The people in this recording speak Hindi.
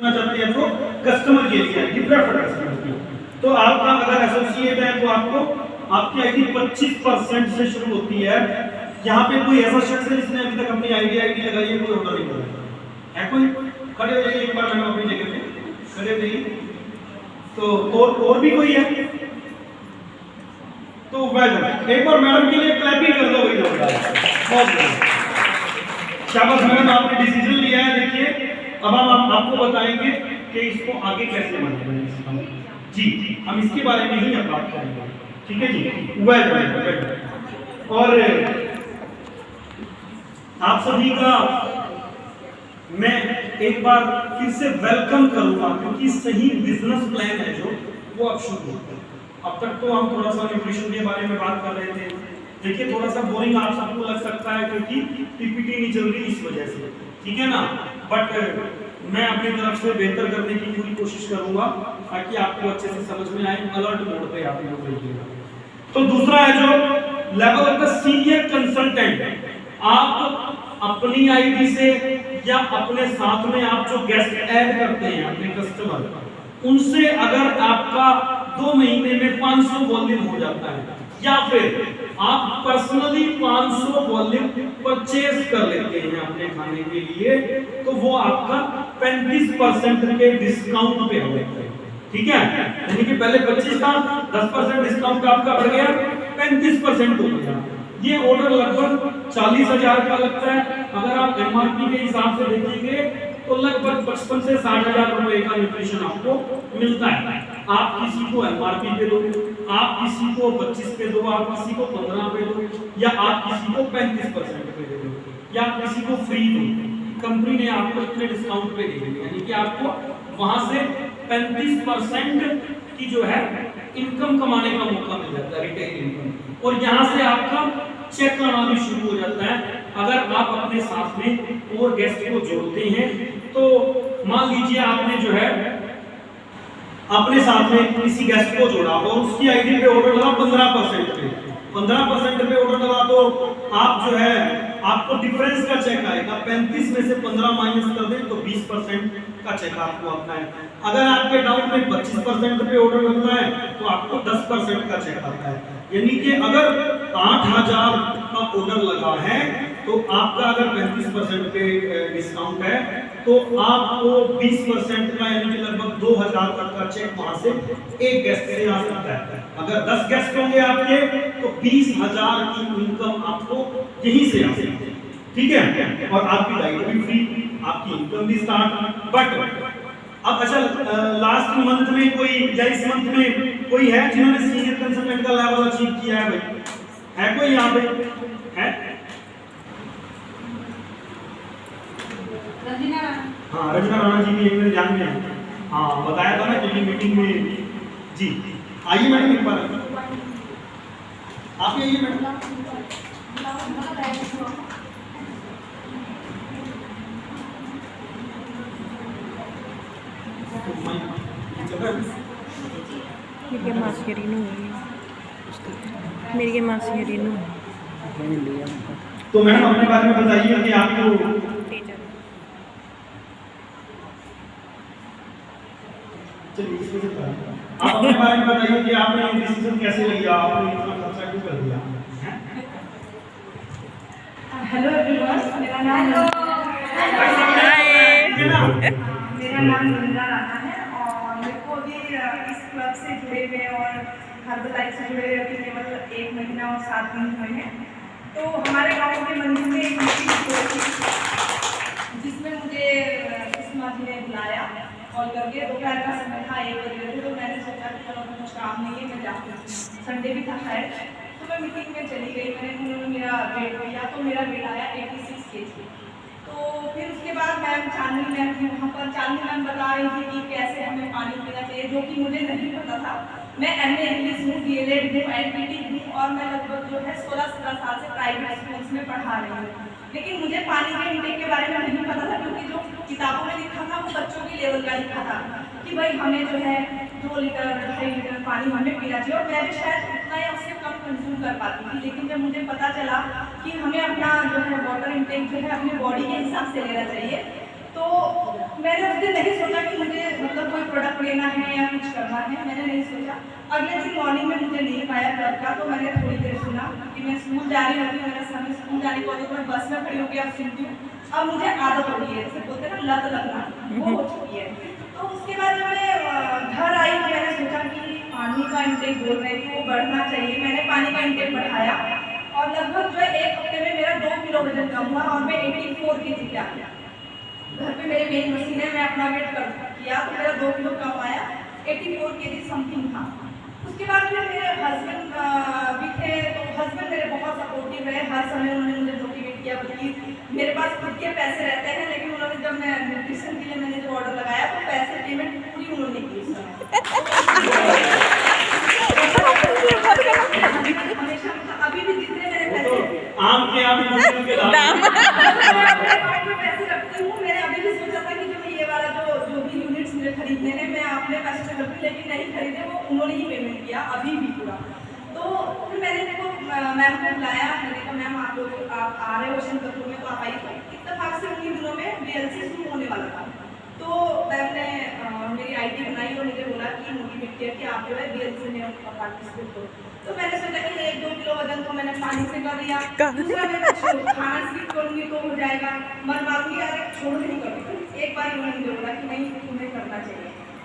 चाहते हैं तो कस्टमर के लिए आईडी प्रेफर्ड कस्टमर की। तो आपका अगर एसोसिएट है तो आपको आपकी आईडी 25% से शुरू होती है। यहाँ पे कोई ऐसा शख्स है जिसने अभी तक अपनी आईडी लगाई है, कोई ऑर्डर नहीं करा है? कोई खड़े हो जाइए एक बार, मैडम अपनी जगह पे खड़े हो जाइए। तो और भी कोई है तो वेलकम, एक बार मैडम के लिए क्लैपिंग कर दो भाई लोग। बहुत बढ़िया, शाबाश मैडम, आपने डिसीजन लिया है। देखिए अब हम आपको बताएंगे कि इसको आगे कैसे बढ़ाना है। जी हम इसके बारे में ही अब बात करेंगे, ठीक है जी। वेलकम। और आप सभी का मैं एक बार फिर से वेलकम करूंगा, क्योंकि सही बिजनेस प्लान है जो वो अब शुरू होता है। अब तक तो हम थोड़ा सा न्यूट्रिशन के बारे में बात कर रहे थे। देखिए थोड़ा सा बोरिंग आप सबको लग सकता है क्योंकि पीपीटी नहीं चल रही इस वजह से, ठीक है ना, बट मैं अपनी तरफ से बेहतर करने की पूरी कोशिश करूंगा ताकि आपको अच्छे से समझ में आए। अलर्ट मोड पे आप लोग रहिएगा। तो दूसरा है जो level of the senior consultant, आप अपनी आईडी से या अपने साथ में आप जो गेस्ट ऐड करते हैं अपने कस्टमर, उनसे अगर आपका 2 महीने में 500 वॉल्यूम हो जाता है या फिर आप पर्सनली 500 वॉल्यूम परचेज कर लेते हैं अपने खाने के लिए, तो वो आपका 35% के डिस्काउंट पे हो जाता है, ठीक है। यानी कि पहले 25 था, 10% डिस्काउंट आपका बढ़ गया, 35% हो गया। ये ऑर्डर लगभग 40,000 का लगता है। अगर आप एमआरपी के हिसाब से देखेंगे तो लगभग 55 से 60,000 रुपए का न्यूट्रिशन आपको मिलता है। आप किसी को एमआरपी पे दो, आप किसी को 25 पे दो, आप किसी को 15 पे दो, या आप किसी को 35% पे दे दो, या आप किसी को फ्री दो, कंपनी ने आपको इतने डिस्काउंट पे दे दिया। यानी कि आपको वहां से 35% की जो है इनकम कमाने का मौका मिल जाता है, रिटेल इनकम। और यहाँ से आपका चेक आना भी शुरू हो जाता है। अगर आप अपने साथ में और गेस्ट को जोड़ते हैं तो मान लीजिए आपने जो है अपने साथ में किसी गेस्ट को जोड़ा और उसकी आईडी पे ऑर्डर लगा 15% पे, 15% पे ऑर्डर लगा तो आप जो है आपको डिफरेंस का चेक आएगा। 35 में से 15 माइनस कर दें तो 20% का चेक आपको आता है। अगर आपके डाउन में 25% पे ऑर्डर लगता है तो आपको 10% का चेक आता है। यानी कि अगर 8,000 का ऑर्डर लगा है तो आपका अगर 35% पे डिस्काउंट है तो आपको 20% का यानी कि लगभग 2,000 तक का चेक वहां से एक गेस्ट से आ सकता है। अगर 10 गेस्ट होंगे आपके तो 20,000 की इनकम आपको यहीं से आ सकती है, ठीक है। और आपकी डाइट भी फ्री, आपकी इनकम भी स्टार्ट। बट अब अच्छा लास्ट मंथ में कोई या इस मंथ में कोई है जिन्होंने सीनियर कंसल्टेंट का लेवल अचीव किया है? भाई है कोई यहाँ पे? है? हाँ रजना राणा जी भी एक मेरे जान में है। हाँ बताया था ना कि मीटिंग में। जी आइए मैडम एक बार आप आइए मैडम। मेरी मासी रीनू मेरी मासी रीनू। तो मैडम अपने बारे में बताइए कि आपको आप अपने बारे में बताइए कि आपने ये डिसीजन कैसे लिया, आपने इतना खर्चा क्यों कर दिया? हेलो एवरीवन, मेरा नाम नंदा राणा है और मेरे को भी इस क्लब से जुड़े हुए और हर्बलाइफ से जुड़े हुए केवल 1 महीना और 7 दिन हुए हैं। तो हमारे गांव के मंदिर में एक मीटिंग हुई थी जिसमें मुझे सुषमा जी ने बुलाया कॉल करके। दोपहर का समय था, 1 बजे, तो मैंने सोचा कि चलो कुछ काम नहीं है, मैं जाती हूँ, संडे भी था शायद। तो मैं मीटिंग में चली गई। उन्होंने मेरा वेट किया तो मेरा वेट आया 86 kg। तो फिर उसके बाद मैम चांदनी मैम थी वहाँ पर। चांदनी मैम बता रही थी कि कैसे हमें पानी पीना चाहिए, जो कि मुझे नहीं पता था। मैं MA इंग्लिश हूँ, DLED हूँ, IPT हूँ और मैं लगभग जो है 16-17 साल से प्राइवेट स्कूल्स में पढ़ा रही हूँ। लेकिन मुझे पानी के इंटेक के बारे में नहीं पता था, क्योंकि जो किताबों में लिखा था वो बच्चों के लेवल का लिखा था कि भाई हमें जो है 2 लीटर 2.5 लीटर पानी हमें पीना चाहिए। और मैं भी शायद उतना या उससे कम कंज्यूम कर पाती थी। लेकिन जब मुझे पता चला कि हमें अपना जो है वाटर इंटेक जो है अपने बॉडी के हिसाब से लेना चाहिए, तो मैंने उस दिन नहीं सोचा कि प्रोडक्ट लेना है या कुछ करना है, मैंने नहीं सोचा। अगले दिन मॉर्निंग में मुझे नहीं पाया क्लब का, तो मैंने थोड़ी देर सुना कि मैं स्कूल जा रही होती हूँ, मेरा समय स्कूल जाने को तो मैं बस में खड़ी होकर अब सुनती हूँ। अब मुझे आदत हो गई है, जैसे बोलते हैं ना लत लगना, वो हो चुकी है। तो उसके बाद जब मैं घर आई तो मैंने सोचा कि पानी का इंटेक बोल रहे थे वो बढ़ना चाहिए। मैंने पानी का इंटेक बढ़ाया और लगभग जो है 1 हफ्ते में मेरा 2 किलो वजन कम हुआ और मैं 84 kg पे आ गया। घर पे मेरी मेन मशीन है, मैं अपना वेट कर किया तो मेरा 2 किलो कम आया, 84 kg समथिंग था। उसके बाद फिर मेरे हस्बैंड भी थे, तो हस्बैंड मेरे बहुत सपोर्टिव रहे, हर समय उन्होंने मुझे मोटिवेट किया। बल्कि मेरे पास खुद के पैसे रहते हैं, लेकिन उन्होंने जब मैं न्यूट्रिशन के लिए मैंने जो ऑर्डर लगाया तो पैसे पेमेंट पूरी उन्होंने की उस समय। हमेशा अभी भी जितने मेरे पैसे आम के आप मौसम के दाम पैसे रखती हूँ। मैंने अभी भी सोचा था कि जो मैं ये वाला जो भी यूनिट्स मुझे खरीदने हैं मैं अपने पैसे से खरीदूँ, लेकिन नहीं खरीदे, वो उन्होंने ही पेमेंट किया अभी भी पूरा। तो फिर मैंने उनको मैम को बुलाया, मैंने कहा मैम आप आ रहे हो ओशन कपूर में तो आप आइए। तो इत्तेफाक से उन्हीं दिनों में BLC शुरू होने वाला था, तो मैम ने मेरी ID बनाई और मुझे बोला कि मोटिवेट किया कि आप जो है BLC में पार्टिसिपेट करो। तो मैंने सोचा कि 1-2 किलो वजन तो मैंने पानी से कर दिया, दूसरा मैं खाना स्किप करूँगी तो हो जाएगा, मन मारूंगी अरे छोड़ नहीं करूँगी। एक बार उन्होंने मुझे बोला कि नहीं तुम्हें करना चाहिए।